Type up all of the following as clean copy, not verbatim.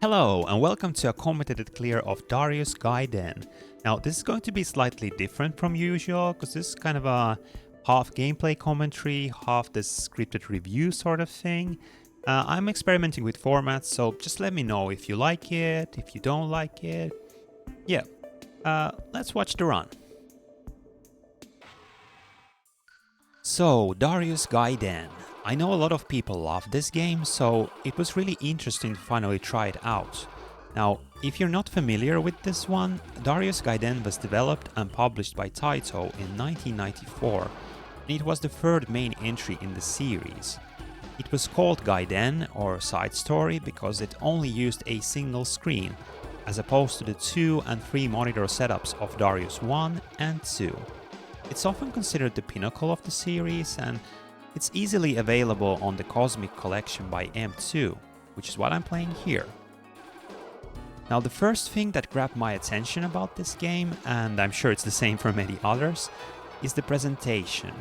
Hello and welcome to a commentated clear of Darius Gaiden. Now this is going to be slightly different from usual because this is kind of a half gameplay commentary, half this scripted review sort of thing. I'm experimenting with formats, so just let me know if you like it, if you don't like it. Yeah, let's watch the run. So, Darius Gaiden. I know a lot of people love this game, so it was really interesting to finally try it out. Now, if you're not familiar with this one, Darius Gaiden was developed and published by Taito in 1994, and it was the third main entry in the series. It was called Gaiden, or side story, because it only used a single screen, as opposed to the 2 and 3 monitor setups of Darius 1 and 2. It's often considered the pinnacle of the series, and it's easily available on the Cozmic collection by M2, which is what I'm playing here. Now the first thing that grabbed my attention about this game, and I'm sure it's the same for many others, is the presentation.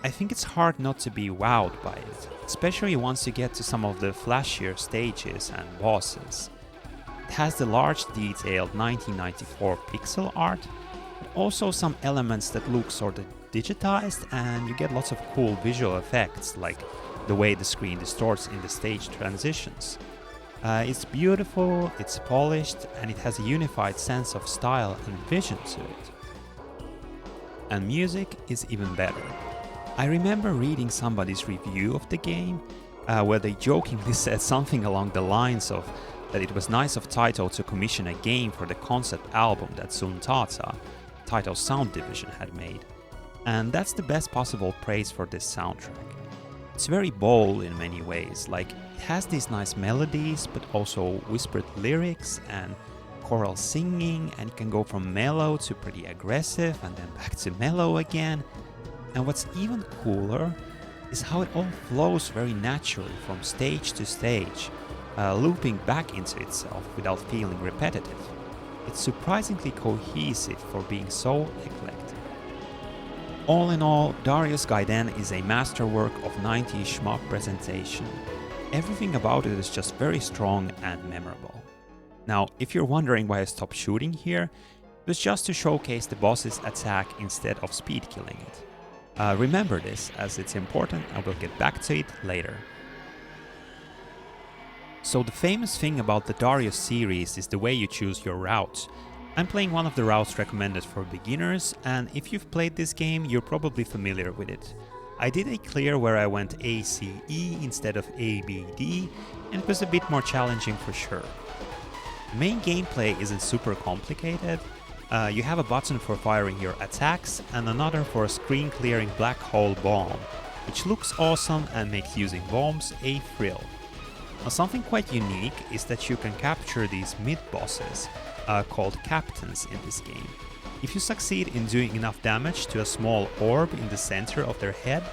I think it's hard not to be wowed by it, especially once you get to some of the flashier stages and bosses. It has the large detailed 1994 pixel art, but also some elements that look sort of digitized, and you get lots of cool visual effects like the way the screen distorts in the stage transitions. It's beautiful, it's polished, and it has a unified sense of style and vision to it. And music is even better. I remember reading somebody's review of the game where they jokingly said something along the lines of that it was nice of Taito to commission a game for the concept album that Taito, Taito's sound division, had made. And that's the best possible praise for this soundtrack. It's very bold in many ways, like it has these nice melodies but also whispered lyrics and choral singing, and it can go from mellow to pretty aggressive and then back to mellow again. And what's even cooler is how it all flows very naturally from stage to stage, looping back into itself without feeling repetitive. It's surprisingly cohesive for being so eclectic. All in all, Darius Gaiden is a masterwork of 90s shmup presentation. Everything about it is just very strong and memorable. Now, if you're wondering why I stopped shooting here, it was just to showcase the boss's attack instead of speed killing it. Remember this, as it's important, and we'll get back to it later. So the famous thing about the Darius series is the way you choose your routes. I'm playing one of the routes recommended for beginners, and if you've played this game, you're probably familiar with it. I did a clear where I went ACE instead of ABD, and it was a bit more challenging for sure. The main gameplay isn't super complicated. You have a button for firing your attacks and another for a screen clearing black hole bomb, which looks awesome and makes using bombs a thrill. Now, something quite unique is that you can capture these mid-bosses, called captains in this game. If you succeed in doing enough damage to a small orb in the center of their head,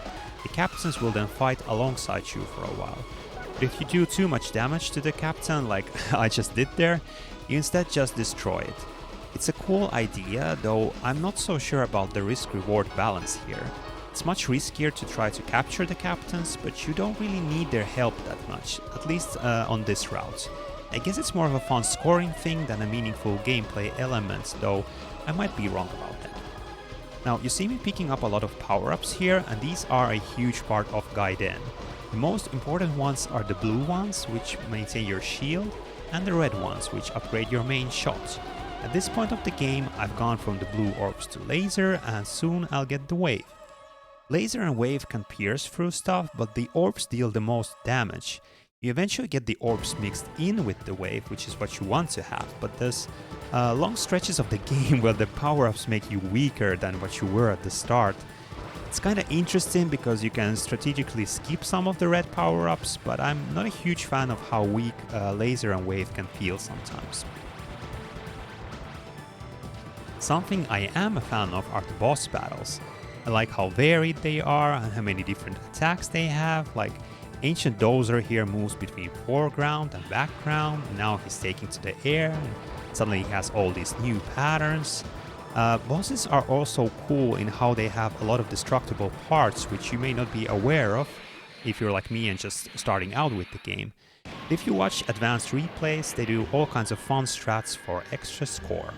the captains will then fight alongside you for a while. But if you do too much damage to the captain, like I just did there, you instead just destroy it. It's a cool idea, though I'm not so sure about the risk-reward balance here. It's much riskier to try to capture the captains, but you don't really need their help that much, at least on this route. I guess it's more of a fun scoring thing than a meaningful gameplay element, though I might be wrong about that. Now, you see me picking up a lot of power-ups here, and these are a huge part of Gaiden. The most important ones are the blue ones, which maintain your shield, and the red ones, which upgrade your main shot. At this point of the game, I've gone from the blue orbs to laser, and soon I'll get the wave. Laser and wave can pierce through stuff, but the orbs deal the most damage. You eventually get the orbs mixed in with the wave, which is what you want to have, but there's long stretches of the game where the power-ups make you weaker than what you were at the start. It's kinda interesting because you can strategically skip some of the red power-ups, but I'm not a huge fan of how weak laser and wave can feel sometimes. Something I am a fan of are the boss battles. I like how varied they are and how many different attacks they have, like Ancient Dozer here moves between foreground and background, and now he's taking to the air, and suddenly he has all these new patterns. Bosses are also cool in how they have a lot of destructible parts which you may not be aware of, if you're like me and just starting out with the game. If you watch advanced replays, they do all kinds of fun strats for extra score.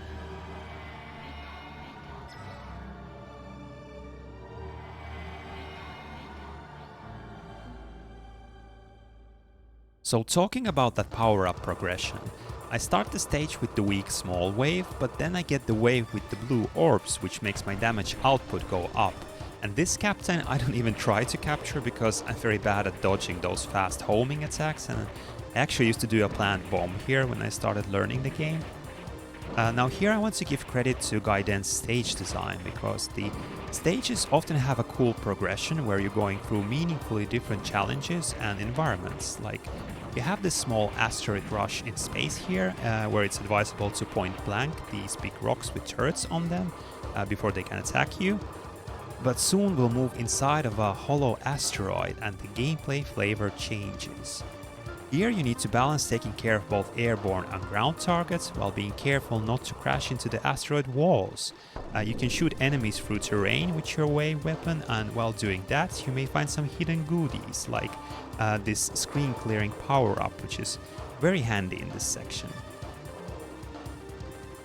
So talking about that power-up progression, I start the stage with the weak small wave, but then I get the wave with the blue orbs, which makes my damage output go up. And this captain I don't even try to capture because I'm very bad at dodging those fast homing attacks, and I actually used to do a planned bomb here when I started learning the game. Now here I want to give credit to Gaiden's stage design, because the stages often have a cool progression where you're going through meaningfully different challenges and environments. Like, you have this small asteroid rush in space here, where it's advisable to point blank these big rocks with turrets on them before they can attack you. But soon we'll move inside of a hollow asteroid and the gameplay flavor changes. Here you need to balance taking care of both airborne and ground targets while being careful not to crash into the asteroid walls. You can shoot enemies through terrain with your wave weapon, and while doing that you may find some hidden goodies like this screen clearing power up, which is very handy in this section.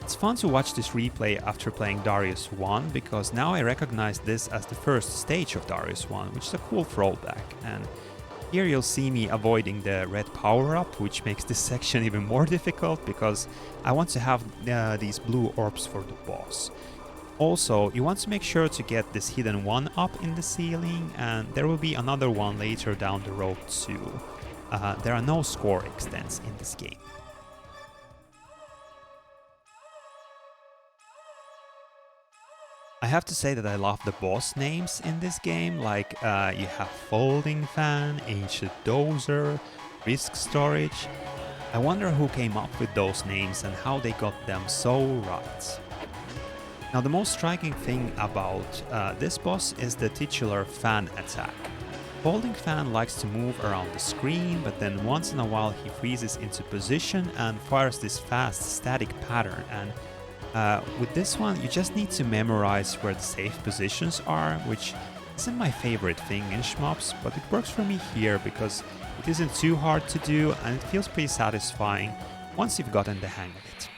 It's fun to watch this replay after playing Darius 1, because now I recognize this as the first stage of Darius 1, which is a cool throwback. And here you'll see me avoiding the red power-up, which makes this section even more difficult because I want to have these blue orbs for the boss. Also, you want to make sure to get this hidden one up in the ceiling, and there will be another one later down the road too. There are no score extents in this game. I have to say that I love the boss names in this game, like you have Folding Fan, Ancient Dozer, Risk Storage. I wonder who came up with those names and how they got them so right. Now the most striking thing about this boss is the titular fan attack. Folding Fan likes to move around the screen, but then once in a while he freezes into position and fires this fast static pattern, and with this one, you just need to memorize where the safe positions are, which isn't my favorite thing in shmups, but it works for me here because it isn't too hard to do and it feels pretty satisfying once you've gotten the hang of it.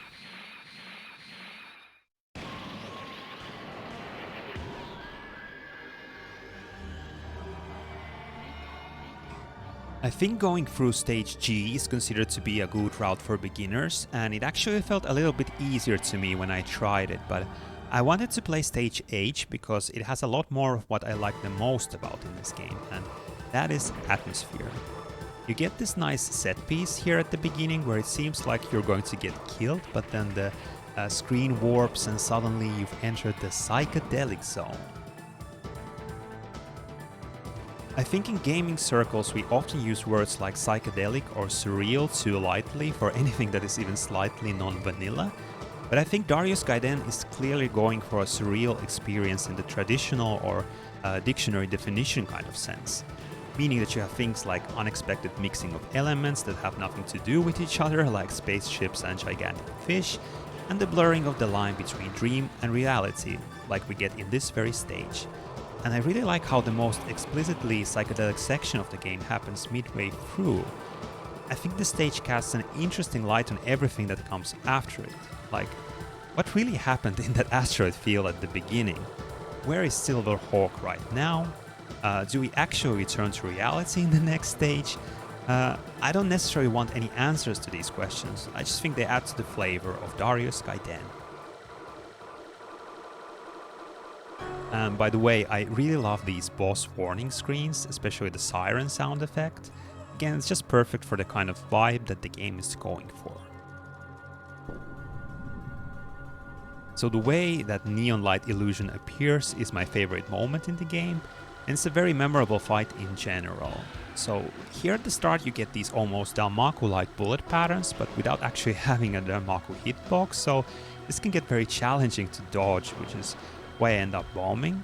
I think going through stage G is considered to be a good route for beginners, and it actually felt a little bit easier to me when I tried it, but I wanted to play stage H because it has a lot more of what I like the most about in this game, and that is atmosphere. You get this nice set piece here at the beginning where it seems like you're going to get killed, but then the screen warps and suddenly you've entered the psychedelic zone. I think in gaming circles we often use words like psychedelic or surreal too lightly for anything that is even slightly non-vanilla, but I think Darius Gaiden is clearly going for a surreal experience in the traditional or dictionary definition kind of sense, meaning that you have things like unexpected mixing of elements that have nothing to do with each other, like spaceships and gigantic fish, and the blurring of the line between dream and reality, like we get in this very stage. And I really like how the most explicitly psychedelic section of the game happens midway through. I think the stage casts an interesting light on everything that comes after it. Like, what really happened in that asteroid field at the beginning? Where is Silverhawk right now? Do we actually return to reality in the next stage? I don't necessarily want any answers to these questions, I just think they add to the flavor of Darius Gaiden. By the way, I really love these boss warning screens, especially the siren sound effect. Again, it's just perfect for the kind of vibe that the game is going for. So the way that neon light illusion appears is my favorite moment in the game, and it's a very memorable fight in general. So here at the start you get these almost Danmaku-like bullet patterns, but without actually having a Danmaku hitbox, so this can get very challenging to dodge, which is why I end up bombing.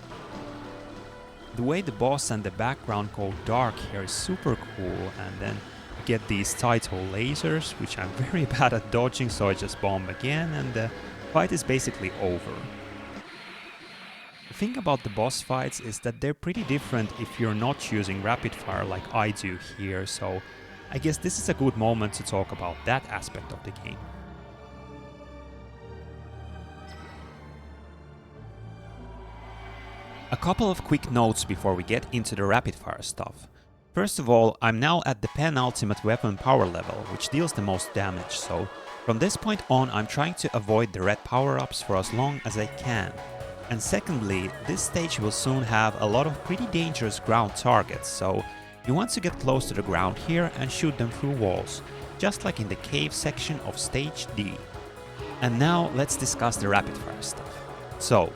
The way the boss and the background go dark here is super cool, and then you get these Taito lasers, which I'm very bad at dodging, so I just bomb again, and the fight is basically over. The thing about the boss fights is that they're pretty different if you're not using rapid fire like I do here, so I guess this is a good moment to talk about that aspect of the game. A couple of quick notes before we get into the rapid fire stuff. First of all, I'm now at the penultimate weapon power level, which deals the most damage, so from this point on I'm trying to avoid the red power-ups for as long as I can. And secondly, this stage will soon have a lot of pretty dangerous ground targets, so you want to get close to the ground here and shoot them through walls, just like in the cave section of stage D. And now let's discuss the rapid fire stuff. So,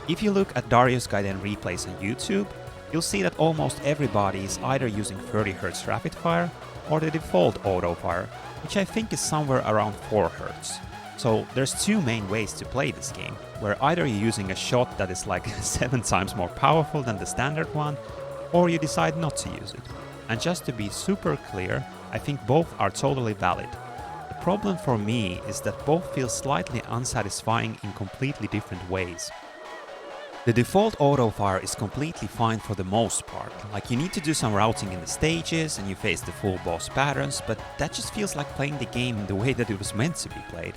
if you look at Darius Gaiden replays on YouTube, you'll see that almost everybody is either using 30Hz rapid fire or the default auto fire, which I think is somewhere around 4Hz. So there's two main ways to play this game, where either you're using a shot that is like 7 times more powerful than the standard one, or you decide not to use it. And just to be super clear, I think both are totally valid. The problem for me is that both feel slightly unsatisfying in completely different ways. The default auto fire is completely fine for the most part, like you need to do some routing in the stages and you face the full boss patterns, but that just feels like playing the game in the way that it was meant to be played.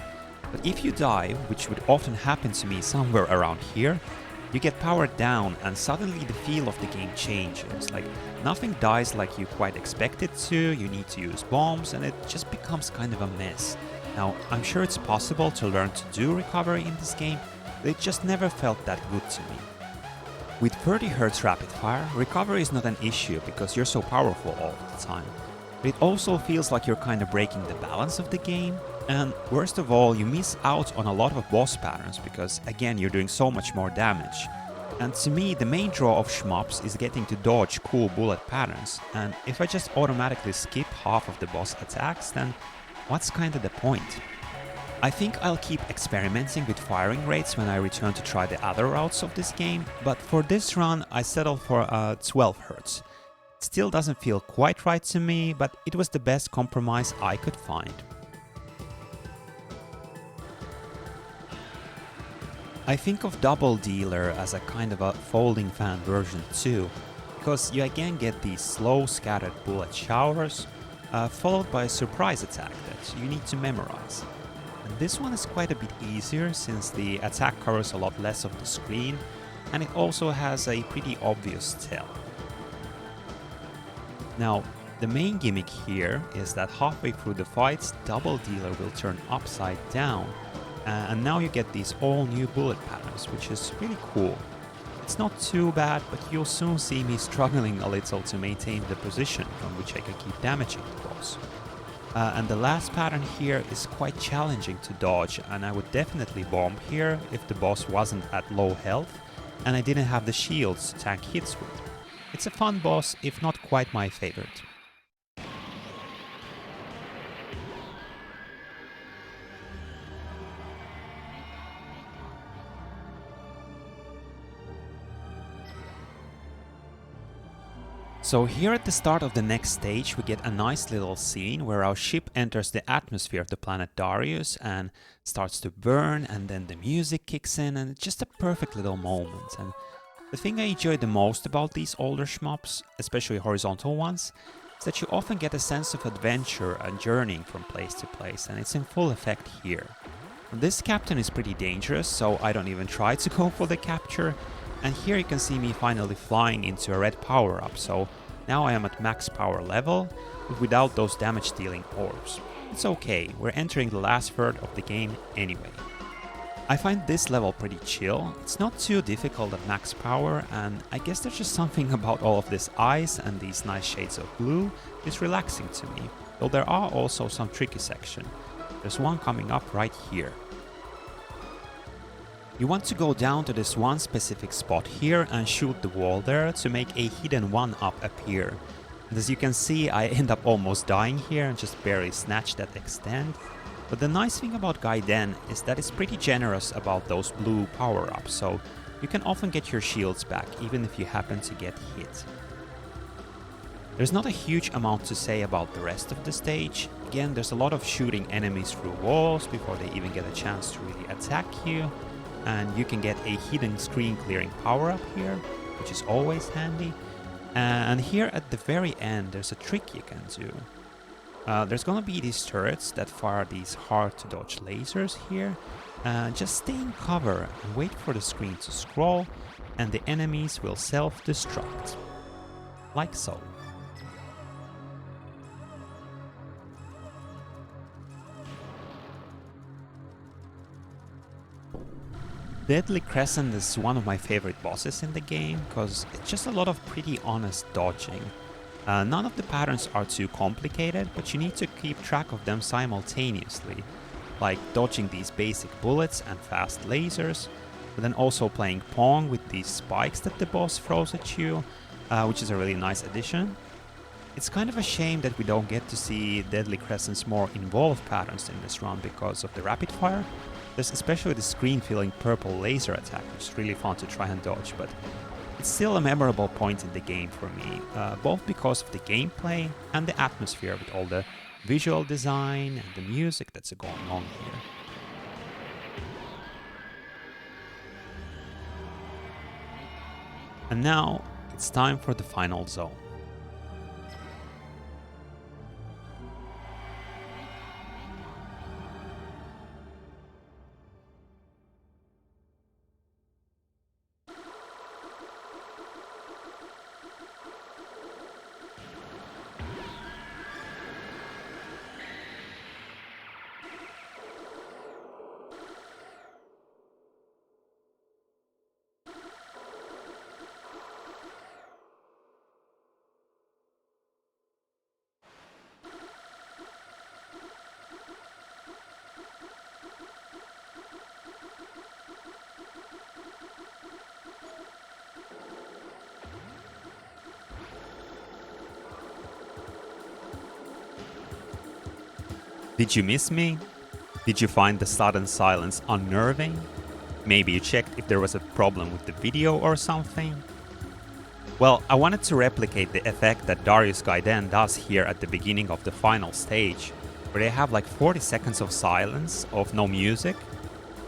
But if you die, which would often happen to me somewhere around here, you get powered down and suddenly the feel of the game changes, like nothing dies like you quite expect it to, you need to use bombs and it just becomes kind of a mess. Now, I'm sure it's possible to learn to do recovery in this game, but it just never felt that good to me. With 30Hz rapid fire, recovery is not an issue because you're so powerful all the time. But it also feels like you're kind of breaking the balance of the game, and worst of all, you miss out on a lot of boss patterns because again you're doing so much more damage. And to me, the main draw of shmups is getting to dodge cool bullet patterns, and if I just automatically skip half of the boss attacks, then what's kinda the point? I think I'll keep experimenting with firing rates when I return to try the other routes of this game, but for this run I settled for 12Hz. It still doesn't feel quite right to me, but it was the best compromise I could find. I think of Double Dealer as a kind of a folding fan version too, because you again get these slow scattered bullet showers, followed by a surprise attack that you need to memorize. And this one is quite a bit easier since the attack covers a lot less of the screen, and it also has a pretty obvious tell. Now, the main gimmick here is that halfway through the fights, Double Dealer will turn upside down, and now you get these all new bullet patterns, which is really cool. It's not too bad, but you'll soon see me struggling a little to maintain the position from which I can keep damaging the boss. And the last pattern here is quite challenging to dodge, and I would definitely bomb here if the boss wasn't at low health and I didn't have the shields to tank hits with. It's a fun boss, if not quite my favorite. So here at the start of the next stage we get a nice little scene where our ship enters the atmosphere of the planet Darius and starts to burn, and then the music kicks in and it's just a perfect little moment. And the thing I enjoy the most about these older shmups, especially horizontal ones, is that you often get a sense of adventure and journeying from place to place, and it's in full effect here. And this captain is pretty dangerous, so I don't even try to go for the capture. And here you can see me finally flying into a red power-up, so now I am at max power level, but without those damage dealing orbs. It's okay, we're entering the last third of the game anyway. I find this level pretty chill, it's not too difficult at max power, and I guess there's just something about all of this ice and these nice shades of blue is relaxing to me, though there are also some tricky sections. There's one coming up right here. You want to go down to this one specific spot here and shoot the wall there to make a hidden 1-up appear. And as you can see, I end up almost dying here and just barely snatch that extend. But the nice thing about Gaiden is that it's pretty generous about those blue power-ups, so you can often get your shields back even if you happen to get hit. There's not a huge amount to say about the rest of the stage. Again, there's a lot of shooting enemies through walls before they even get a chance to really attack you. and you can get a hidden screen clearing power up here, which is always handy. And here at the very end there's a trick you can do. There's gonna be these turrets that fire these hard to dodge lasers here. Just stay in cover and wait for the screen to scroll, and the enemies will self-destruct. Like so. Deadly Crescent is one of my favorite bosses in the game, because it's just a lot of pretty honest dodging. None of the patterns are too complicated, but you need to keep track of them simultaneously, like dodging these basic bullets and fast lasers, but then also playing Pong with these spikes that the boss throws at you, which is a really nice addition. It's kind of a shame that we don't get to see Deadly Crescent's more involved patterns in this run because of the rapid fire. There's especially the screen-filling purple laser attack, which is really fun to try and dodge, but it's still a memorable point in the game for me, both because of the gameplay and the atmosphere with all the visual design and the music that's going on here. And now it's time for the final zone. Did you miss me? Did you find the sudden silence unnerving? Maybe you checked if there was a problem with the video or something? Well, I wanted to replicate the effect that Darius Gaiden does here at the beginning of the final stage, where they have like 40 seconds of silence, of no music.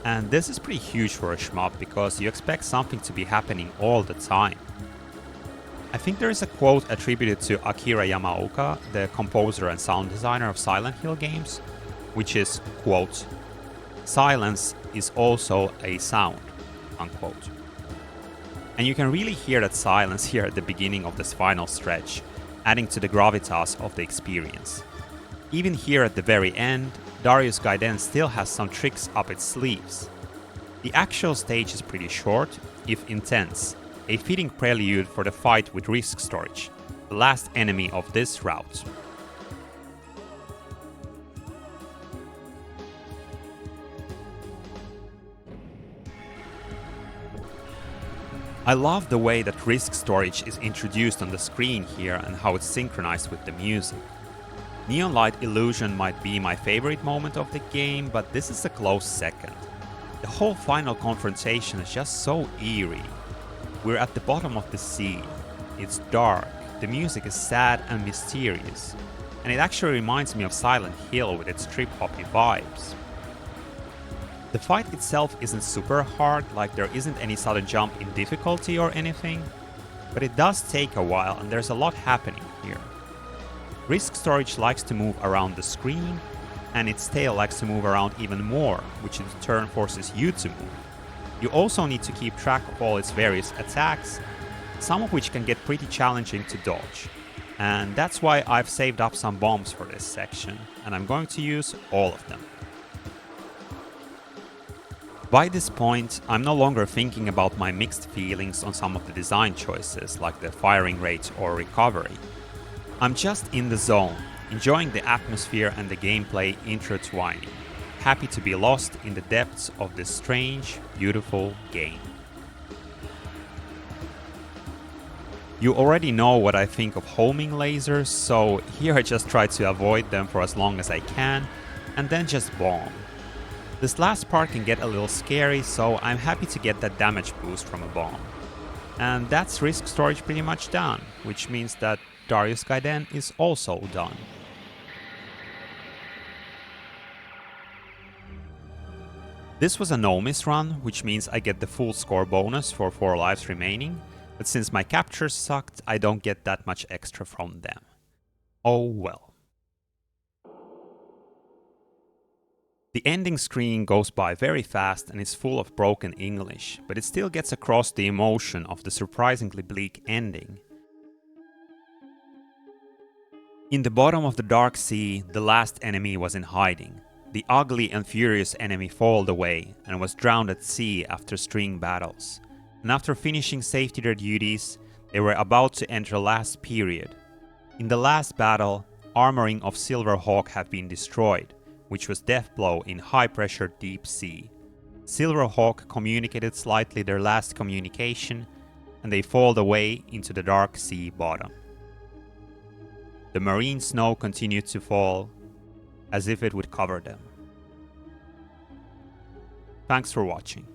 And this is pretty huge for a shmup because you expect something to be happening all the time. I think there is a quote attributed to Akira Yamaoka, the composer and sound designer of Silent Hill games, which is, quote, "Silence is also a sound," unquote. And you can really hear that silence here at the beginning of this final stretch, adding to the gravitas of the experience. Even here at the very end, Darius Gaiden still has some tricks up its sleeves. The actual stage is pretty short, if intense, a fitting prelude for the fight with Risk Storage, the last enemy of this route. I love the way that Risk Storage is introduced on the screen here and how it's synchronized with the music. Neon Light Illusion might be my favorite moment of the game, but this is a close second. The whole final confrontation is just so eerie. We're at the bottom of the sea, it's dark, the music is sad and mysterious, and it actually reminds me of Silent Hill with its trip-hoppy vibes. The fight itself isn't super hard, like there isn't any sudden jump in difficulty or anything, but it does take a while and there's a lot happening here. Risk Storage likes to move around the screen, and its tail likes to move around even more, which in turn forces you to move. You also need to keep track of all its various attacks, some of which can get pretty challenging to dodge. And that's why I've saved up some bombs for this section, and I'm going to use all of them. By this point, I'm no longer thinking about my mixed feelings on some of the design choices, like the firing rate or recovery. I'm just in the zone, enjoying the atmosphere and the gameplay intertwining. Happy to be lost in the depths of this strange, beautiful game. You already know what I think of homing lasers, so here I just try to avoid them for as long as I can, and then just bomb. This last part can get a little scary, so I'm happy to get that damage boost from a bomb. And that's Risk Storage pretty much done, which means that Darius Gaiden is also done. This was a no-miss run, which means I get the full score bonus for 4 lives remaining, but since my captures sucked, I don't get that much extra from them. Oh well. The ending screen goes by very fast and is full of broken English, but it still gets across the emotion of the surprisingly bleak ending. In the bottom of the dark sea, the last enemy was in hiding. The ugly and furious enemy foiled away and was drowned at sea after string battles. And after finishing safety their duties, they were about to enter last period. In the last battle, armoring of Silverhawk had been destroyed, which was death blow in high pressure deep sea. Silverhawk communicated slightly their last communication, and they foiled away into the dark sea bottom. The marine snow continued to fall, as if it would cover them. Thanks for watching.